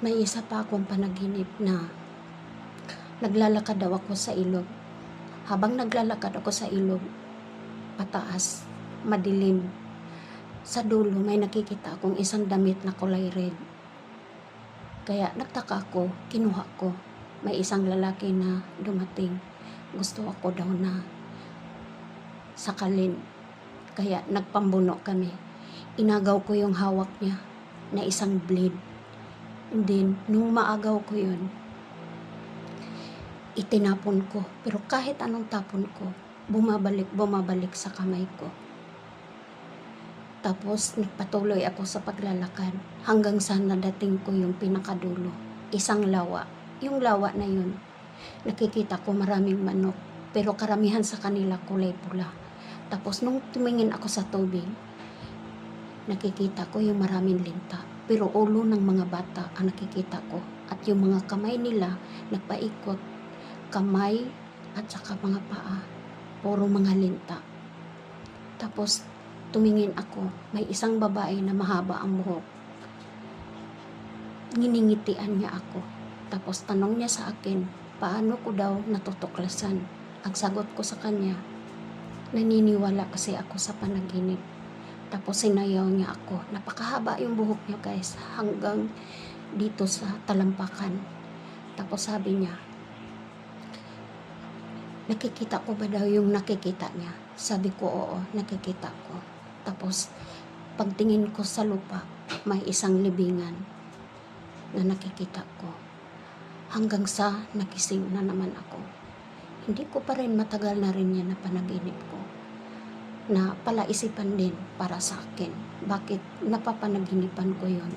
May isa pa akong panaginip na naglalakad daw ako sa ilog. Habang naglalakad ako sa ilog, pataas, madilim. Sa dulo may nakikita akong isang damit na kulay red. Kaya nagtaka ako, kinuha ko. May isang lalaki na dumating. Gusto ako daw na sakalin. Kaya nagpambuno kami. Inagaw ko yung hawak niya na isang blade. And then, nung maagaw ko yun, itinapon ko. Pero kahit anong tapon ko, bumabalik sa kamay ko. Tapos, nagpatuloy ako sa paglalakad hanggang sa nadating ko yung pinakadulo. Isang lawa. Yung lawa na yun, nakikita ko maraming manok. Pero karamihan sa kanila kulay pula. Tapos, nung tumingin ako sa tubig, nakikita ko yung maraming linta. Pero ulo ng mga bata ang nakikita ko. At yung mga kamay nila, nagpaikot. Kamay at saka mga paa. Puro mga linta. Tapos, tumingin ako. May isang babae na mahaba ang buhok. Nginingitian niya ako. Tapos, tanong niya sa akin, paano ko daw natutuklasan? Ang sagot ko sa kanya, naniniwala kasi ako sa panaginip. Tapos sinayaw niya ako. Napakahaba yung buhok niya guys. Hanggang dito sa talampakan. Tapos sabi niya, nakikita ko ba daw yung nakikita niya? Sabi ko, oo, nakikita ko. Tapos pagtingin ko sa lupa, may isang libingan na nakikita ko. Hanggang sa nakising na naman ako. Hindi ko pa rin matagal na rin yan na panaginip ko. Na palaisipan din para sa akin. Bakit napapanaginipan ko yon?